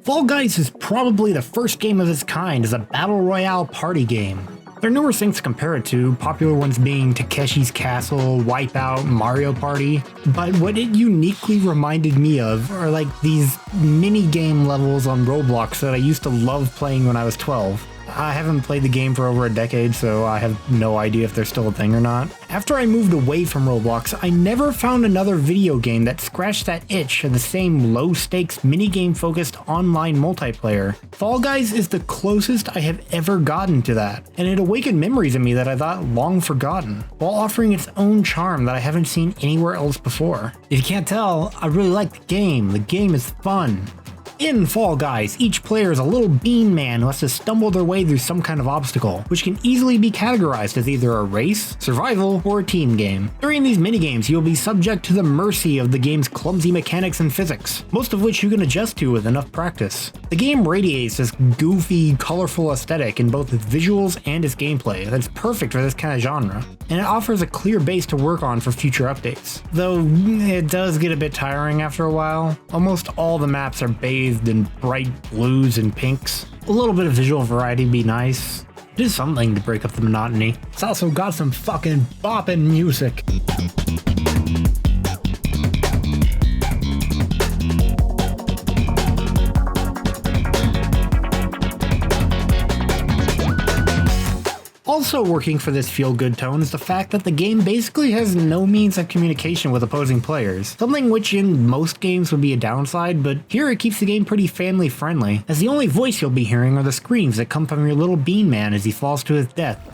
Fall Guys is probably the first game of its kind as a battle royale party game. There are numerous things to compare it to, popular ones being Takeshi's Castle, Wipeout, Mario Party, but what it uniquely reminded me of are like these mini-game levels on Roblox that I used to love playing when I was 12. I haven't played the game for over a decade, so I have no idea if they're still a thing or not. After I moved away from Roblox, I never found another video game that scratched that itch of the same low-stakes minigame-focused online multiplayer. Fall Guys is the closest I have ever gotten to that, and it awakened memories in me that I thought long forgotten, while offering its own charm that I haven't seen anywhere else before. If you can't tell, I really like the game. The game is fun. In Fall Guys, each player is a little bean man who has to stumble their way through some kind of obstacle, which can easily be categorized as either a race, survival, or a team game. During these minigames, you'll be subject to the mercy of the game's clumsy mechanics and physics, most of which you can adjust to with enough practice. The game radiates this goofy, colorful aesthetic in both its visuals and its gameplay that's perfect for this kind of genre, and it offers a clear base to work on for future updates. Though it does get a bit tiring after a while. Almost all the maps are bathed in bright blues and pinks. A little bit of visual variety would be nice. It is something to break up the monotony. It's also got some fucking bopping music. Also working for this feel-good tone is the fact that the game basically has no means of communication with opposing players, something which in most games would be a downside, but here it keeps the game pretty family-friendly, as the only voice you'll be hearing are the screams that come from your little bean man as he falls to his death.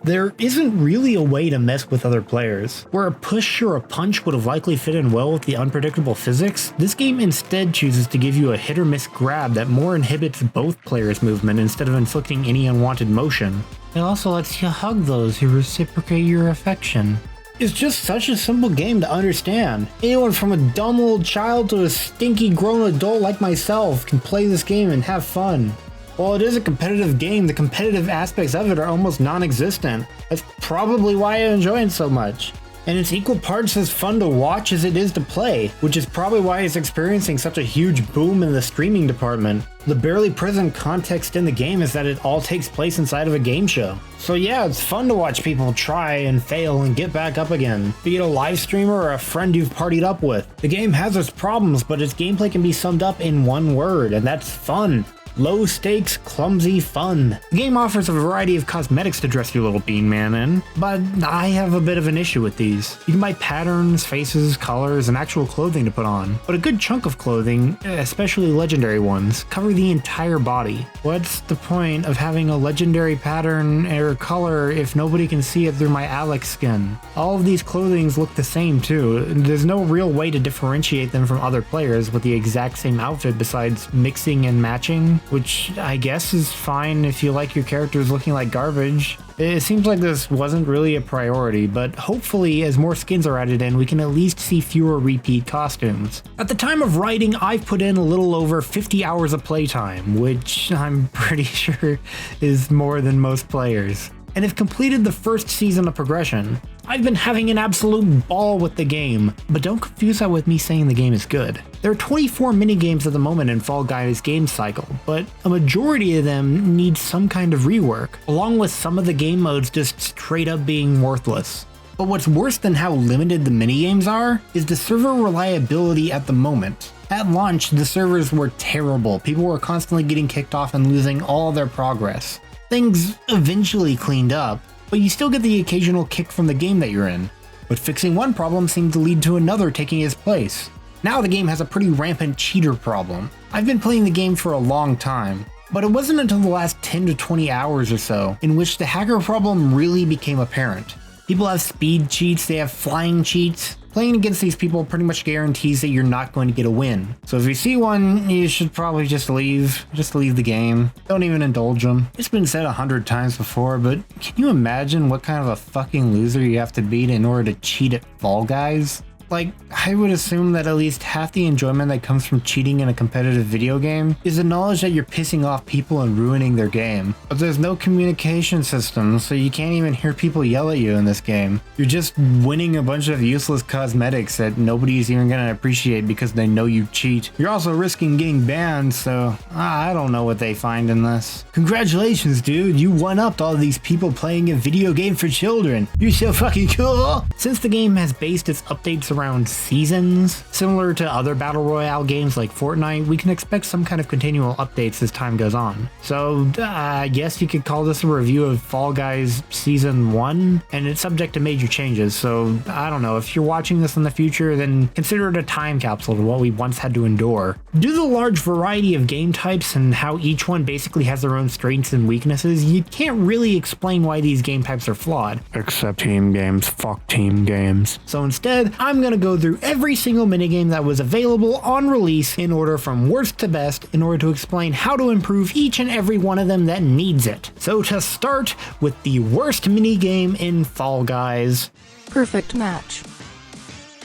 There isn't really a way to mess with other players. Where a push or a punch would have likely fit in well with the unpredictable physics, this game instead chooses to give you a hit or miss grab that more inhibits both players' movement instead of inflicting any unwanted motion. It also lets you hug those who reciprocate your affection. It's just such a simple game to understand. Anyone from a dumb little child to a stinky grown adult like myself can play this game and have fun. While it is a competitive game, the competitive aspects of it are almost non-existent. That's probably why I enjoy it so much. And it's equal parts as fun to watch as it is to play, which is probably why it's experiencing such a huge boom in the streaming department. The barely present context in the game is that it all takes place inside of a game show. So yeah, it's fun to watch people try and fail and get back up again, be it a live streamer or a friend you've partied up with. The game has its problems, but its gameplay can be summed up in one word, and that's fun. Low stakes, clumsy fun. The game offers a variety of cosmetics to dress your little bean man in, but I have a bit of an issue with these. You can buy patterns, faces, colors, and actual clothing to put on, but a good chunk of clothing, especially legendary ones, cover the entire body. What's the point of having a legendary pattern or color if nobody can see it through my Alex skin? All of these clothings look the same too. There's no real way to differentiate them from other players with the exact same outfit besides mixing and matching, which I guess is fine if you like your characters looking like garbage. It seems like this wasn't really a priority, but hopefully as more skins are added in, we can at least see fewer repeat costumes. At the time of writing, I've put in a little over 50 hours of playtime, which I'm pretty sure is more than most players, and have completed the first season of progression. I've been having an absolute ball with the game, but don't confuse that with me saying the game is good. There are 24 minigames at the moment in Fall Guys' game cycle, but a majority of them need some kind of rework, along with some of the game modes just straight up being worthless. But what's worse than how limited the minigames are, is the server reliability at the moment. At launch, the servers were terrible. People were constantly getting kicked off and losing all their progress. Things eventually cleaned up, but you still get the occasional kick from the game that you're in. But fixing one problem seemed to lead to another taking its place. Now the game has a pretty rampant cheater problem. I've been playing the game for a long time, but it wasn't until the last 10 to 20 hours or so in which the hacker problem really became apparent. People have speed cheats, they have flying cheats. Playing against these people pretty much guarantees that you're not going to get a win. So if you see one, you should probably just leave the game. Don't even indulge them. It's been said 100 times before, but can you imagine what kind of a fucking loser you have to be in order to cheat at Fall Guys? Like, I would assume that at least half the enjoyment that comes from cheating in a competitive video game is the knowledge that you're pissing off people and ruining their game. But there's no communication system, so you can't even hear people yell at you in this game. You're just winning a bunch of useless cosmetics that nobody's even gonna appreciate because they know you cheat. You're also risking getting banned, so I don't know what they find in this. Congratulations, dude, you one-upped all these people playing a video game for children. You're so fucking cool! Since the game has based its updates around seasons, similar to other battle royale games like Fortnite, we can expect some kind of continual updates as time goes on. So I guess you could call this a review of Fall Guys Season 1, and it's subject to major changes, so I don't know, if you're watching this in the future, then consider it a time capsule to what we once had to endure. Due to the large variety of game types and how each one basically has their own strengths and weaknesses, you can't really explain why these game types are flawed. Except team games, fuck team games. So instead, I'm gonna go through every single minigame that was available on release in order from worst to best in order to explain how to improve each and every one of them that needs it. So to start with the worst minigame in Fall Guys. Perfect match.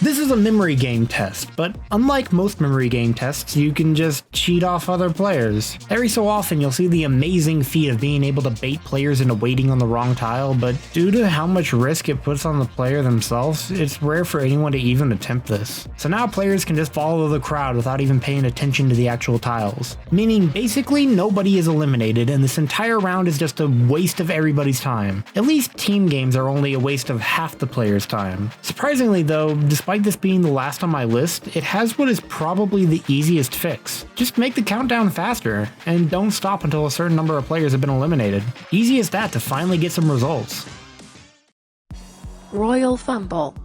This is a memory game test, but unlike most memory game tests, you can just cheat off other players. Every so often you'll see the amazing feat of being able to bait players into waiting on the wrong tile, but due to how much risk it puts on the player themselves, it's rare for anyone to even attempt this. So now players can just follow the crowd without even paying attention to the actual tiles. Meaning basically nobody is eliminated and this entire round is just a waste of everybody's time. At least team games are only a waste of half the player's time. Surprisingly though, despite this being the last on my list, it has what is probably the easiest fix. Just make the countdown faster, and don't stop until a certain number of players have been eliminated. Easy as that to finally get some results. Royal Fumble.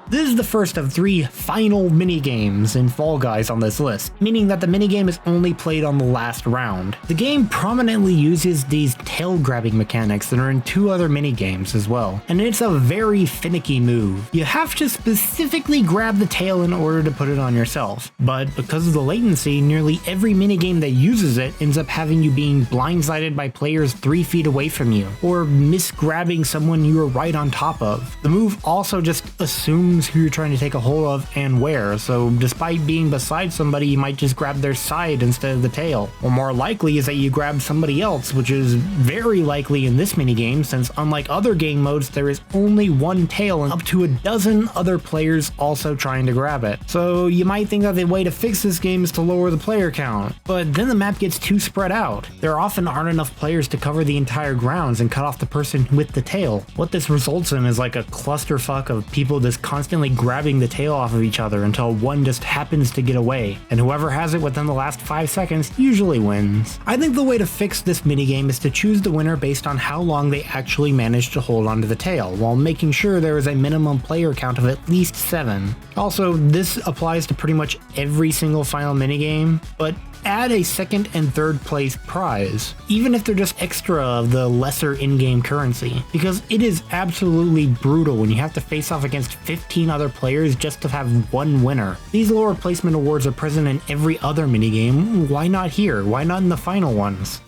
This is the first of 3 final minigames in Fall Guys on this list, meaning that the minigame is only played on the last round. The game prominently uses these tail grabbing mechanics that are in 2 other minigames as well, and it's a very finicky move. You have to specifically grab the tail in order to put it on yourself, but because of the latency, nearly every minigame that uses it ends up having you being blindsided by players 3 feet away from you, or misgrabbing someone you were right on top of. The move also just assumes who you're trying to take a hold of and where, so despite being beside somebody, you might just grab their side instead of the tail. Or more likely is that you grab somebody else, which is very likely in this minigame since unlike other game modes, there is only one tail and up to a dozen other players also trying to grab it. So you might think that the way to fix this game is to lower the player count, but then the map gets too spread out. There often aren't enough players to cover the entire grounds and cut off the person with the tail. What this results in is like a clusterfuck of people just constantly grabbing the tail off of each other until one just happens to get away, and whoever has it within the last 5 seconds usually wins. I think the way to fix this minigame is to choose the winner based on how long they actually manage to hold onto the tail, while making sure there is a minimum player count of at least 7. Also, this applies to pretty much every single final minigame, but add a second and third place prize, even if they're just extra of the lesser in-game currency, because it is absolutely brutal when you have to face off against 15 other players just to have one winner. These lower placement awards are present in every other minigame, why not here? Why not in the final ones?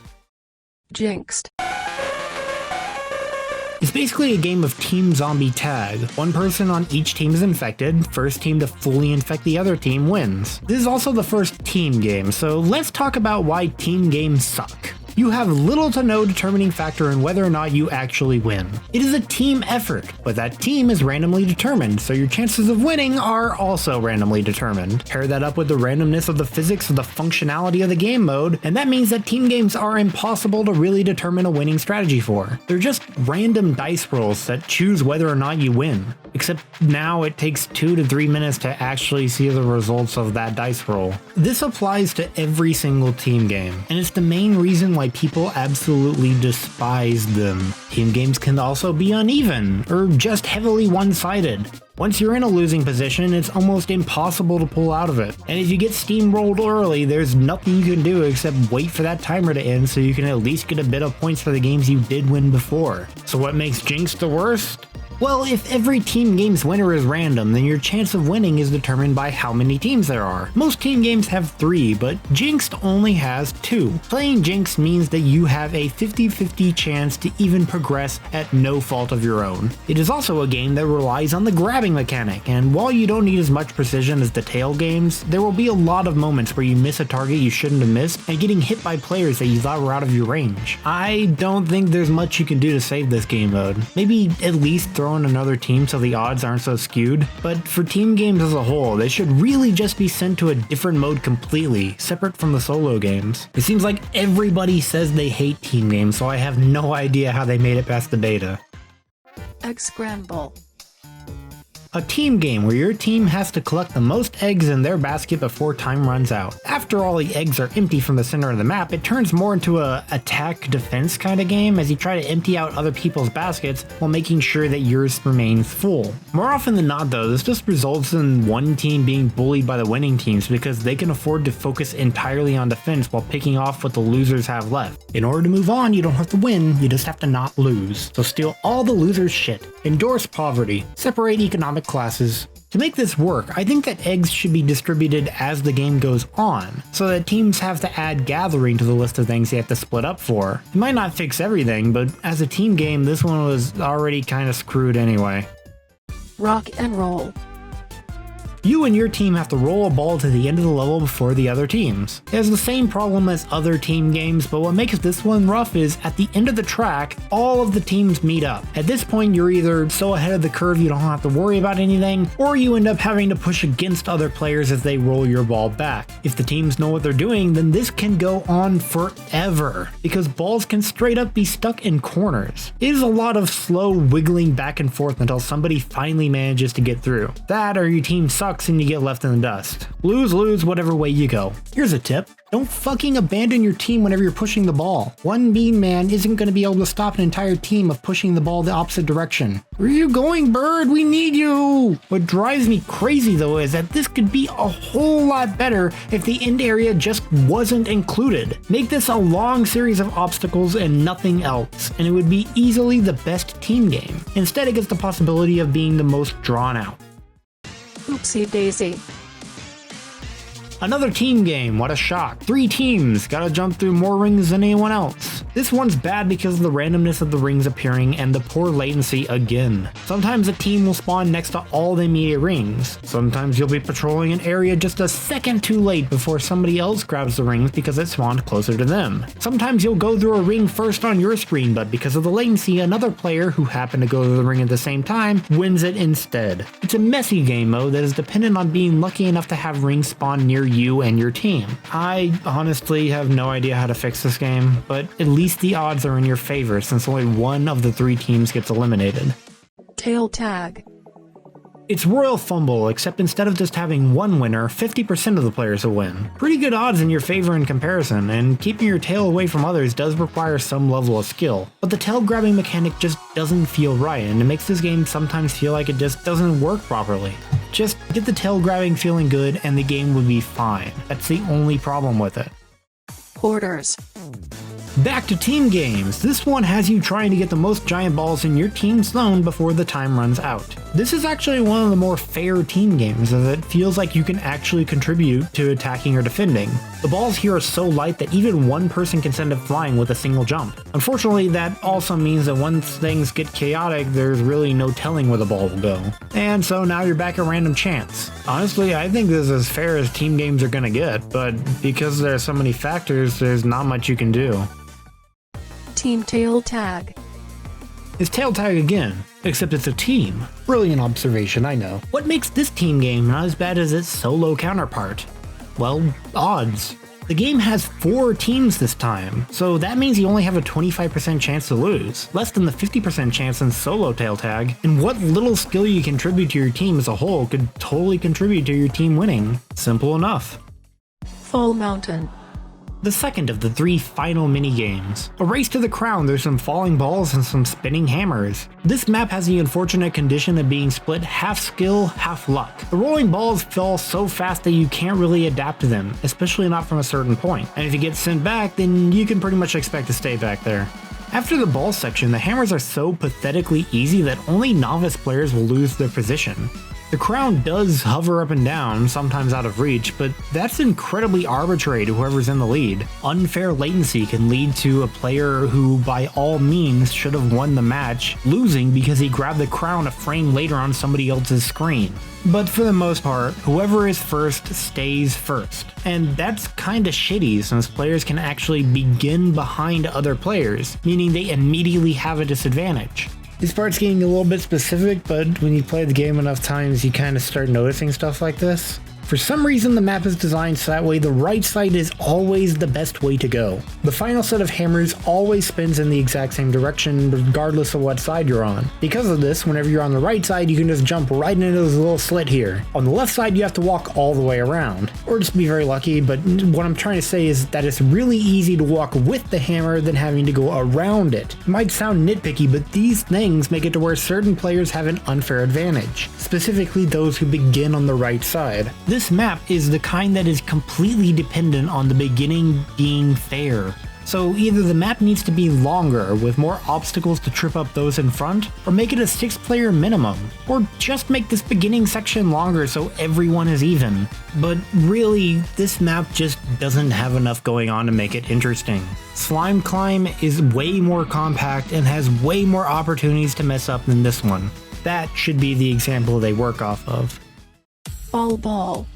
Jinxed. It's basically a game of team zombie tag. One person on each team is infected, first team to fully infect the other team wins. This is also the first team game, so let's talk about why team games suck. You have little to no determining factor in whether or not you actually win. It is a team effort, but that team is randomly determined, so your chances of winning are also randomly determined. Pair that up with the randomness of the physics of the functionality of the game mode, and that means that team games are impossible to really determine a winning strategy for. They're just random dice rolls that choose whether or not you win. Except now it takes 2 to 3 minutes to actually see the results of that dice roll. This applies to every single team game, and it's the main reason why people absolutely despise them. Team games can also be uneven, or just heavily one-sided. Once you're in a losing position, it's almost impossible to pull out of it. And if you get steamrolled early, there's nothing you can do except wait for that timer to end so you can at least get a bit of points for the games you did win before. So what makes Jinxed the worst? Well, if every team game's winner is random, then your chance of winning is determined by how many teams there are. Most team games have 3, but Jinxed only has 2. Playing Jinxed means that you have a 50-50 chance to even progress at no fault of your own. It is also a game that relies on the grabbing mechanic, and while you don't need as much precision as the tail games, there will be a lot of moments where you miss a target you shouldn't have missed and getting hit by players that you thought were out of your range. I don't think there's much you can do to save this game mode. Maybe at least throw in another team so the odds aren't so skewed, but for team games as a whole, they should really just be sent to a different mode completely, separate from the solo games. It seems like everybody says they hate team games, so I have no idea how they made it past the beta. Egg scramble. A team game where your team has to collect the most eggs in their basket before time runs out. After all the eggs are empty from the center of the map, it turns more into a attack-defense kind of game as you try to empty out other people's baskets while making sure that yours remains full. More often than not though, this just results in one team being bullied by the winning teams because they can afford to focus entirely on defense while picking off what the losers have left. In order to move on, you don't have to win, you just have to not lose. So steal all the losers' shit. Endorse poverty. Separate economic classes. To make this work, I think that eggs should be distributed as the game goes on, so that teams have to add gathering to the list of things they have to split up for. It might not fix everything, but as a team game, this one was already kinda screwed anyway. Rock and roll. You and your team have to roll a ball to the end of the level before the other teams. It has the same problem as other team games, but what makes this one rough is at the end of the track, all of the teams meet up. At this point, you're either so ahead of the curve you don't have to worry about anything, or you end up having to push against other players as they roll your ball back. If the teams know what they're doing, then this can go on forever, because balls can straight up be stuck in corners. It is a lot of slow wiggling back and forth until somebody finally manages to get through. That or your team sucks and you get left in the dust. Lose whatever way you go. Here's a tip. Don't fucking abandon your team whenever you're pushing the ball. One mean man isn't going to be able to stop an entire team of pushing the ball the opposite direction. Where are you going, bird? We need you! What drives me crazy though is that this could be a whole lot better if the end area just wasn't included. Make this a long series of obstacles and nothing else, and it would be easily the best team game. Instead, it gets the possibility of being the most drawn out. Oopsy Daisy. Another team game, what a shock. 3 teams, gotta jump through more rings than anyone else. This one's bad because of the randomness of the rings appearing and the poor latency again. Sometimes a team will spawn next to all the immediate rings. Sometimes you'll be patrolling an area just a second too late before somebody else grabs the rings because it spawned closer to them. Sometimes you'll go through a ring first on your screen, but because of the latency, another player who happened to go through the ring at the same time wins it instead. It's a messy game mode that is dependent on being lucky enough to have rings spawn near you and your team. I honestly have no idea how to fix this game, but at least the odds are in your favor since only one of the 3 teams gets eliminated. Tail tag. It's Royal Fumble, except instead of just having one winner, 50% of the players will win. Pretty good odds in your favor in comparison, and keeping your tail away from others does require some level of skill. But the tail grabbing mechanic just doesn't feel right, and it makes this game sometimes feel like it just doesn't work properly. Just get the tail grabbing feeling good and the game will be fine. That's the only problem with it. Hoarders. Back to team games. This one has you trying to get the most giant balls in your team's zone before the time runs out. This is actually one of the more fair team games as it feels like you can actually contribute to attacking or defending. The balls here are so light that even one person can send it flying with a single jump. Unfortunately, that also means that once things get chaotic, there's really no telling where the ball will go. And so now you're back at random chance. Honestly, I think this is as fair as team games are gonna get, but because there are so many factors, there's not much you can do. Team tail tag. It's tail tag again, except it's a team. Brilliant observation, I know. What makes this team game not as bad as its solo counterpart? Well, odds. The game has 4 teams this time, so that means you only have a 25% chance to lose, less than the 50% chance in solo tail tag, and what little skill you contribute to your team as a whole could totally contribute to your team winning. Simple enough. Fall Mountain. The second of the 3 final mini-games. A race to the crown, there's some falling balls and some spinning hammers. This map has the unfortunate condition of being split half skill, half luck. The rolling balls fall so fast that you can't really adapt to them, especially not from a certain point. And if you get sent back, then you can pretty much expect to stay back there. After the ball section, the hammers are so pathetically easy that only novice players will lose their position. The crown does hover up and down, sometimes out of reach, but that's incredibly arbitrary to whoever's in the lead. Unfair latency can lead to a player who by all means should have won the match, losing because he grabbed the crown a frame later on somebody else's screen. But for the most part, whoever is first stays first. And that's kinda shitty since players can actually begin behind other players, meaning they immediately have a disadvantage. This part's getting a little bit specific, but when you play the game enough times, you kind of start noticing stuff like this. For some reason, the map is designed so that way the right side is always the best way to go. The final set of hammers always spins in the exact same direction regardless of what side you're on. Because of this, whenever you're on the right side, you can just jump right into this little slit here. On the left side, you have to walk all the way around. Or just be very lucky, but what I'm trying to say is that it's really easy to walk with the hammer than having to go around it. It might sound nitpicky, but these things make it to where certain players have an unfair advantage, specifically those who begin on the right side. This map is the kind that is completely dependent on the beginning being fair. So either the map needs to be longer with more obstacles to trip up those in front, or make it a 6-player minimum, or just make this beginning section longer so everyone is even. But really, this map just doesn't have enough going on to make it interesting. Slime Climb is way more compact and has way more opportunities to mess up than this one. That should be the example they work off of. Fall ball.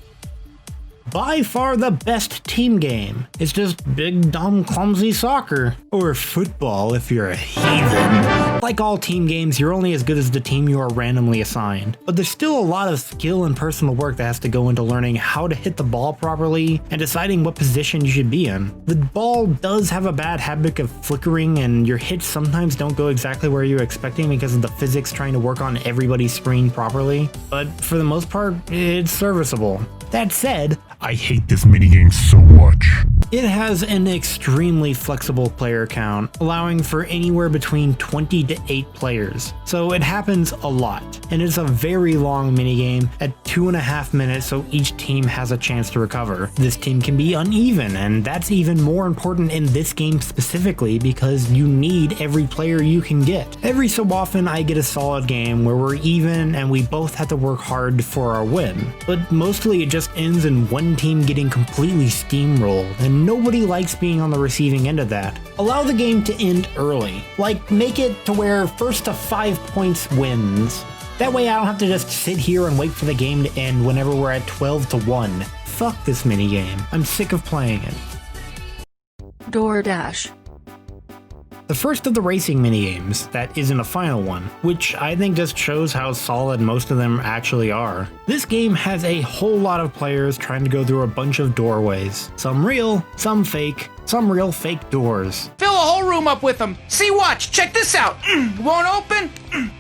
By far the best team game. It's just big, dumb, clumsy soccer. Or football if you're a heathen. Like all team games, you're only as good as the team you are randomly assigned. But there's still a lot of skill and personal work that has to go into learning how to hit the ball properly and deciding what position you should be in. The ball does have a bad habit of flickering and your hits sometimes don't go exactly where you're expecting because of the physics trying to work on everybody's screen properly. But for the most part, it's serviceable. That said, I hate this minigame so much. It has an extremely flexible player count, allowing for anywhere between 20 to 8 players. So it happens a lot, and it's a very long minigame at 2.5 minutes so each team has a chance to recover. This team can be uneven, and that's even more important in this game specifically because you need every player you can get. Every so often I get a solid game where we're even and we both have to work hard for our win, but mostly it just ends in one team getting completely steamrolled, and nobody likes being on the receiving end of that. Allow the game to end early. Like, make it to where first to 5 points wins. That way I don't have to just sit here and wait for the game to end whenever we're at 12-1. Fuck this minigame. I'm sick of playing it. Doordash. The first of the racing minigames that isn't a final one, which I think just shows how solid most of them actually are. This game has a whole lot of players trying to go through a bunch of doorways. Some real, some fake, some real fake doors. Fill a whole room up with them. See, watch, check this out. Won't open,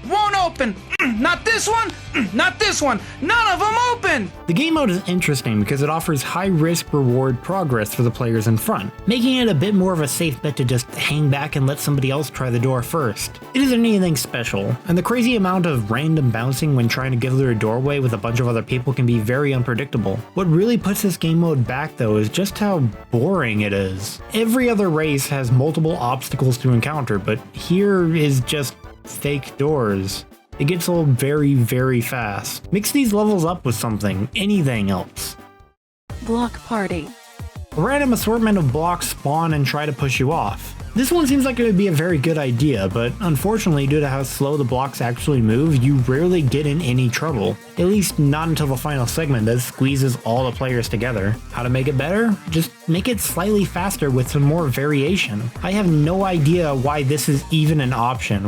won't open. Not this one, not this one. None of them open. The game mode is interesting because it offers high risk reward progress for the players in front, making it a bit more of a safe bet to just hang back and let somebody else try the door first. It isn't anything special, and the crazy amount of random bouncing when trying to get through a doorway with a bunch of other people can be very unpredictable. What really puts this game mode back though is just how boring it is. Every other race has multiple obstacles to encounter, but here is just fake doors. It gets old very, very fast. Mix these levels up with something, anything else. Block party. A random assortment of blocks spawn and try to push you off. This one seems like it would be a very good idea, but unfortunately due to how slow the blocks actually move, you rarely get in any trouble. At least not until the final segment that squeezes all the players together. How to make it better? Just make it slightly faster with some more variation. I have no idea why this is even an option.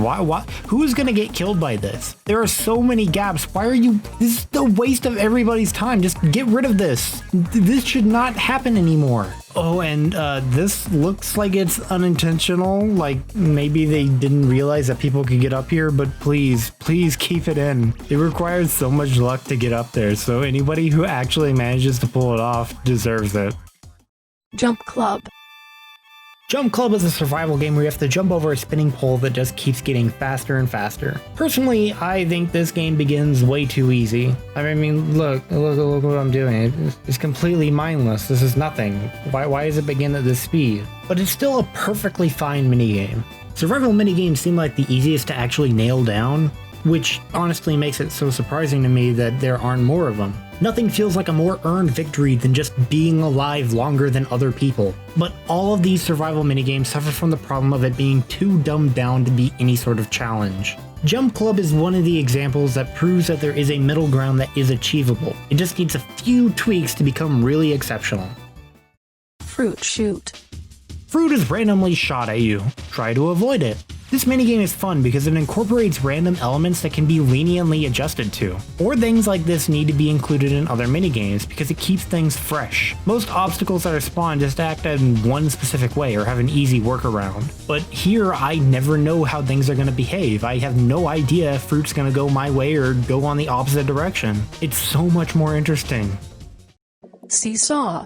Who is gonna get killed by this? There are so many gaps. This is the waste of everybody's time. Just get rid of this. This should not happen anymore. Oh, and this looks like it's unintentional, like maybe they didn't realize that people could get up here, but please keep it in. It requires so much luck to get up there, so anybody who actually manages to pull it off deserves it. Jump Club. Jump Club is a survival game where you have to jump over a spinning pole that just keeps getting faster and faster. Personally, I think this game begins way too easy. I mean, look what I'm doing. It's completely mindless. This is nothing. Why does it begin at this speed? But it's still a perfectly fine minigame. Survival minigames seem like the easiest to actually nail down, which honestly makes it so surprising to me that there aren't more of them. Nothing feels like a more earned victory than just being alive longer than other people. But all of these survival minigames suffer from the problem of it being too dumbed down to be any sort of challenge. Jump Club is one of the examples that proves that there is a middle ground that is achievable. It just needs a few tweaks to become really exceptional. Fruit shoot. Fruit is randomly shot at you. Try to avoid it. This minigame is fun because it incorporates random elements that can be leniently adjusted to. Or things like this need to be included in other minigames because it keeps things fresh. Most obstacles that are spawned just act in one specific way or have an easy workaround. But here I never know how things are going to behave. I have no idea if fruit's going to go my way or go on the opposite direction. It's so much more interesting. Seesaw.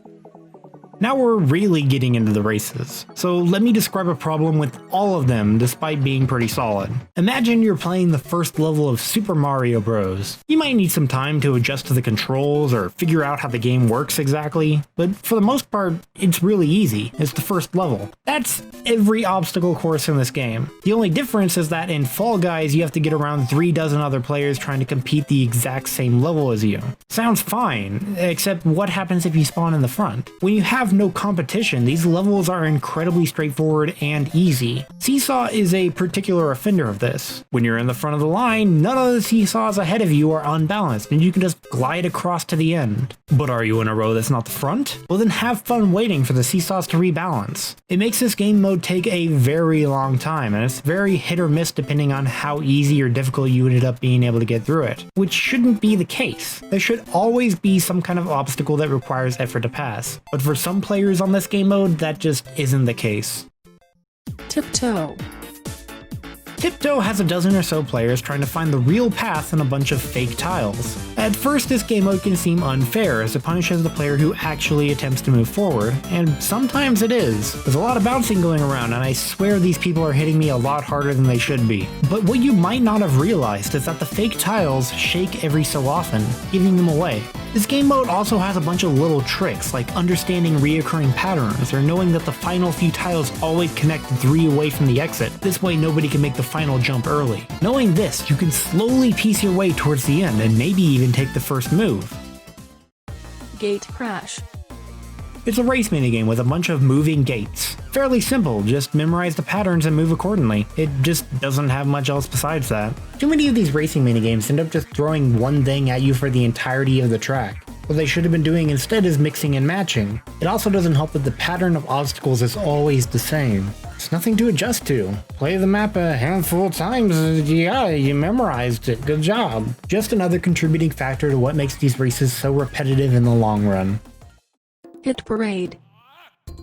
Now we're really getting into the races, so let me describe a problem with all of them despite being pretty solid. Imagine you're playing the first level of Super Mario Bros. You might need some time to adjust to the controls or figure out how the game works exactly, but for the most part, it's really easy. It's the first level. That's every obstacle course in this game. The only difference is that in Fall Guys you have to get around 3 dozen other players trying to compete the exact same level as you. Sounds fine, except what happens if you spawn in the front? When you have no competition, these levels are incredibly straightforward and easy. Seesaw is a particular offender of this. When you're in the front of the line, none of the seesaws ahead of you are unbalanced and you can just glide across to the end. But are you in a row that's not the front? Well then have fun waiting for the seesaws to rebalance. It makes this game mode take a very long time and it's very hit or miss depending on how easy or difficult you ended up being able to get through it, which shouldn't be the case. There should always be some kind of obstacle that requires effort to pass, but for some players on this game mode, that just isn't the case. Tiptoe. Tiptoe has a dozen or so players trying to find the real path in a bunch of fake tiles. At first, this game mode can seem unfair as it punishes the player who actually attempts to move forward, and sometimes it is. There's a lot of bouncing going around, and I swear these people are hitting me a lot harder than they should be. But what you might not have realized is that the fake tiles shake every so often, giving them away. This game mode also has a bunch of little tricks, like understanding reoccurring patterns, or knowing that the final few tiles always connect 3 away from the exit. This way nobody can make the final jump early. Knowing this, you can slowly piece your way towards the end, and maybe even take the first move. Gate crash. It's a race minigame with a bunch of moving gates. Fairly simple, just memorize the patterns and move accordingly. It just doesn't have much else besides that. Too many of these racing minigames end up just throwing one thing at you for the entirety of the track. What they should have been doing instead is mixing and matching. It also doesn't help that the pattern of obstacles is always the same. It's nothing to adjust to. Play the map a handful of times, yeah, you memorized it, good job. Just another contributing factor to what makes these races so repetitive in the long run. Hit parade.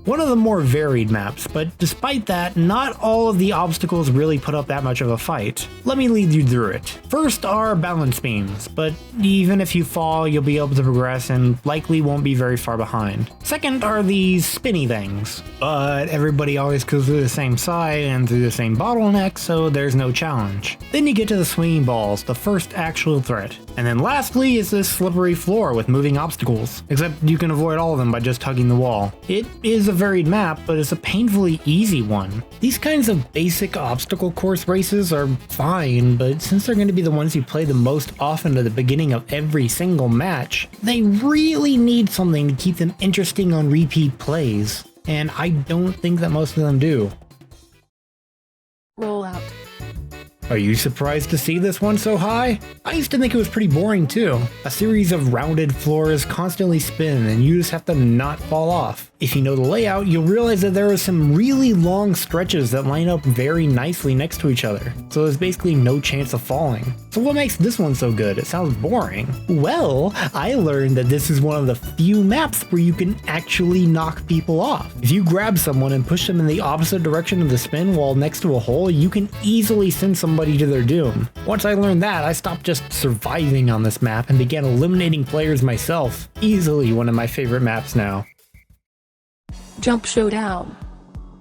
One of the more varied maps, but despite that, not all of the obstacles really put up that much of a fight. Let me lead you through it. First are balance beams, but even if you fall, you'll be able to progress and likely won't be very far behind. Second are these spinny things, but everybody always goes through the same side and through the same bottleneck, so there's no challenge. Then you get to the swinging balls, the first actual threat. And then lastly is this slippery floor with moving obstacles, except you can avoid all of them by just hugging the wall. It is a varied map, but it's a painfully easy one. These kinds of basic obstacle course races are fine, but since they're going to be the ones you play the most often at the beginning of every single match, they really need something to keep them interesting on repeat plays, and I don't think that most of them do. Rollout. Are you surprised to see this one so high? I used to think it was pretty boring too. A series of rounded floors constantly spin and you just have to not fall off. If you know the layout, you'll realize that there are some really long stretches that line up very nicely next to each other, so there's basically no chance of falling. So what makes this one so good? It sounds boring. Well, I learned that this is one of the few maps where you can actually knock people off. If you grab someone and push them in the opposite direction of the spin while next to a hole, you can easily send somebody to their doom. Once I learned that, I stopped just surviving on this map and began eliminating players myself. Easily one of my favorite maps now. Jump showdown.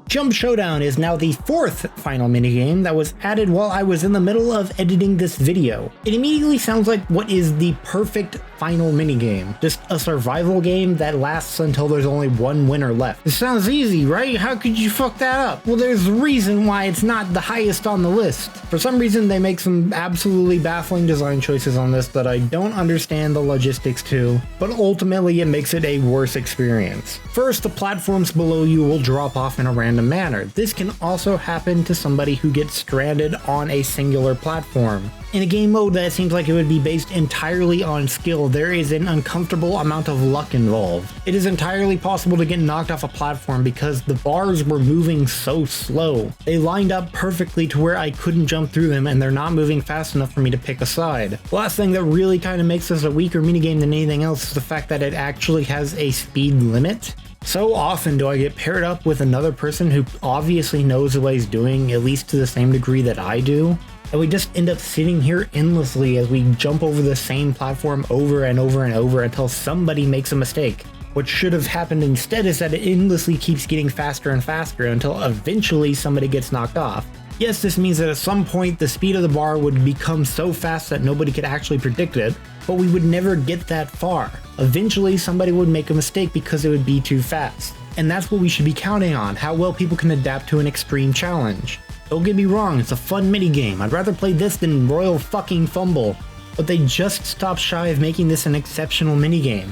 Jump Showdown is now the 4th final minigame that was added while I was in the middle of editing this video. It immediately sounds like what is the perfect final minigame. Just a survival game that lasts until there's only one winner left. It sounds easy, right? How could you fuck that up? Well, there's a reason why it's not the highest on the list. For some reason, they make some absolutely baffling design choices on this that I don't understand the logistics to, but ultimately it makes it a worse experience. First, the platforms below you will drop off in a random manner. This can also happen to somebody who gets stranded on a singular platform. In a game mode that seems like it would be based entirely on skill, there is an uncomfortable amount of luck involved. It is entirely possible to get knocked off a platform because the bars were moving so slow. They lined up perfectly to where I couldn't jump through them, and they're not moving fast enough for me to pick a side. The last thing that really kind of makes this a weaker minigame than anything else is the fact that it actually has a speed limit. So often do I get paired up with another person who obviously knows what he's doing, at least to the same degree that I do. And we just end up sitting here endlessly as we jump over the same platform over and over and over until somebody makes a mistake. What should have happened instead is that it endlessly keeps getting faster and faster until eventually somebody gets knocked off. Yes, this means that at some point the speed of the bar would become so fast that nobody could actually predict it, but we would never get that far. Eventually somebody would make a mistake because it would be too fast. And that's what we should be counting on, how well people can adapt to an extreme challenge. Don't get me wrong, it's a fun minigame. I'd rather play this than Royal fucking Fumble, but they just stopped shy of making this an exceptional minigame.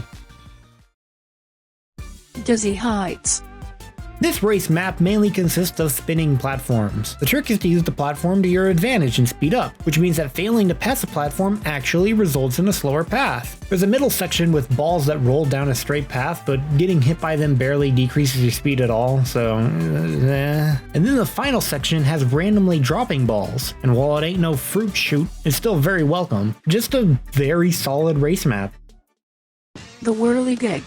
Dizzy Heights. This race map mainly consists of spinning platforms. The trick is to use the platform to your advantage and speed up, which means that failing to pass a platform actually results in a slower path. There's a middle section with balls that roll down a straight path, but getting hit by them barely decreases your speed at all, so And then the final section has randomly dropping balls, and while it ain't no fruit shoot, it's still very welcome. Just a very solid race map. The Whirlygig.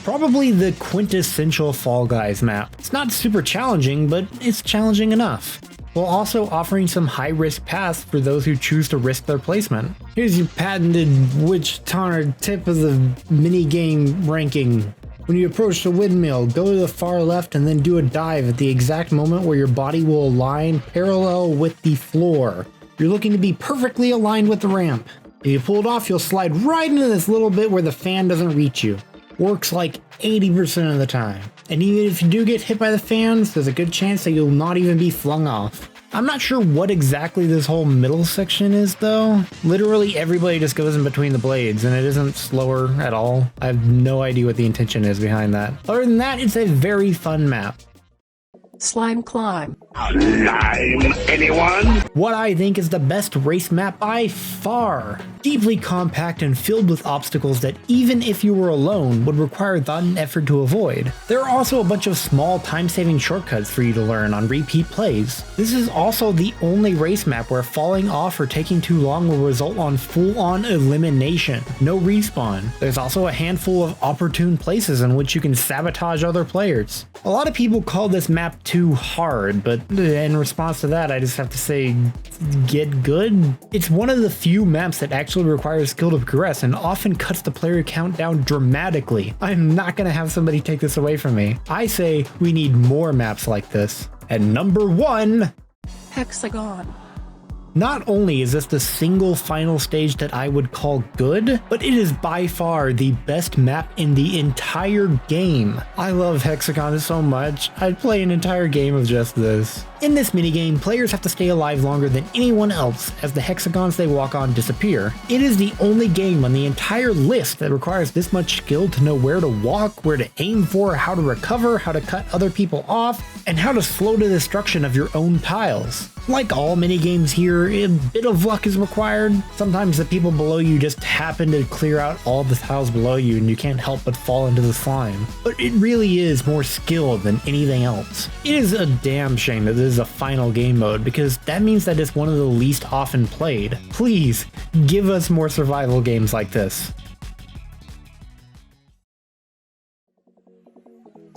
Probably the quintessential Fall Guys map. It's not super challenging, but it's challenging enough, while also offering some high-risk paths for those who choose to risk their placement. Here's your patented WitchTaunter tip of the minigame ranking. When you approach the windmill, go to the far left and then do a dive at the exact moment where your body will align parallel with the floor. You're looking to be perfectly aligned with the ramp. If you pull it off, you'll slide right into this little bit where the fan doesn't reach you. Works like 80% of the time. And even if you do get hit by the fans, there's a good chance that you'll not even be flung off. I'm not sure what exactly this whole middle section is though. Literally everybody just goes in between the blades and it isn't slower at all. I have no idea what the intention is behind that. Other than that, it's a very fun map. Slime Climb. Slime, anyone? What I think is the best race map by far. Deeply compact and filled with obstacles that even if you were alone would require thought and effort to avoid. There are also a bunch of small time-saving shortcuts for you to learn on repeat plays. This is also the only race map where falling off or taking too long will result on full-on elimination. No respawn. There's also a handful of opportune places in which you can sabotage other players. A lot of people call this map too hard, but in response to that, I just have to say, get good. It's one of the few maps that actually requires skill to progress and often cuts the player count down dramatically. I'm not gonna have somebody take this away from me. I say we need more maps like this. And number 1, Hexagon. not only is this the single final stage that I would call good, but it is by far the best map in the entire game. I love Hexagons so much, I'd play an entire game of just this. In this minigame, players have to stay alive longer than anyone else as the hexagons they walk on disappear. It is the only game on the entire list that requires this much skill to know where to walk, where to aim for, how to recover, how to cut other people off, and how to slow the destruction of your own tiles. Like all minigames here, a bit of luck is required. Sometimes the people below you just happen to clear out all the tiles below you and you can't help but fall into the slime. But it really is more skill than anything else. It is a damn shame that this is a final game mode because that means that it's one of the least often played. Please, give us more survival games like this.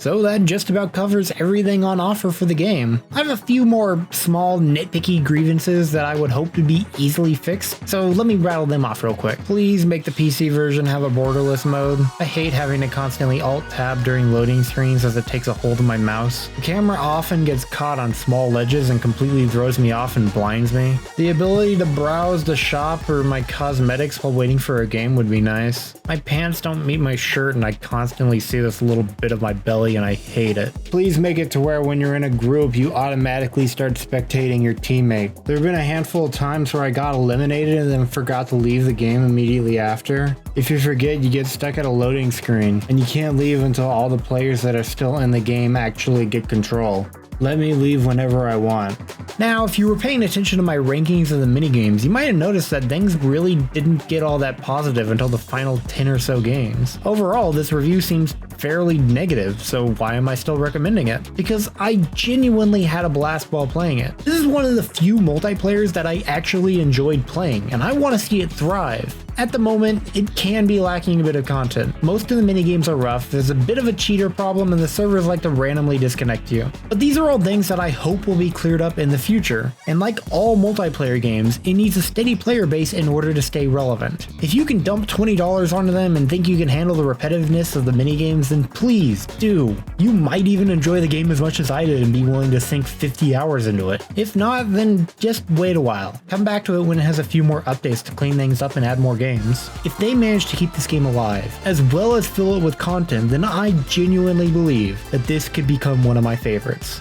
So that just about covers everything on offer for the game. I have a few more small nitpicky grievances that I would hope to be easily fixed, so let me rattle them off real quick. Please make the PC version have a borderless mode. I hate having to constantly alt-tab during loading screens as it takes a hold of my mouse. The camera often gets caught on small ledges and completely throws me off and blinds me. The ability to browse the shop or my cosmetics while waiting for a game would be nice. My pants don't meet my shirt and I constantly see this little bit of my belly and I hate it. Please make it to where when you're in a group you automatically start spectating your teammate. There have been a handful of times where I got eliminated and then forgot to leave the game immediately after. If you forget, you get stuck at a loading screen and you can't leave until all the players that are still in the game actually get control. Let me leave whenever I want. Now, if you were paying attention to my rankings of the minigames, you might have noticed that things really didn't get all that positive until the final 10 or so games. Overall, this review seems fairly negative, so why am I still recommending it? Because I genuinely had a blast while playing it. This is one of the few multiplayers that I actually enjoyed playing, and I want to see it thrive. At the moment, it can be lacking a bit of content. Most of the minigames are rough, there's a bit of a cheater problem, and the servers like to randomly disconnect you. But these are all things that I hope will be cleared up in the future. And like all multiplayer games, it needs a steady player base in order to stay relevant. If you can dump $20 onto them and think you can handle the repetitiveness of the minigames, then please do. You might even enjoy the game as much as I did and be willing to sink 50 hours into it. If not, then just wait a while. Come back to it when it has a few more updates to clean things up and add more games. If they manage to keep this game alive, as well as fill it with content, then I genuinely believe that this could become one of my favorites.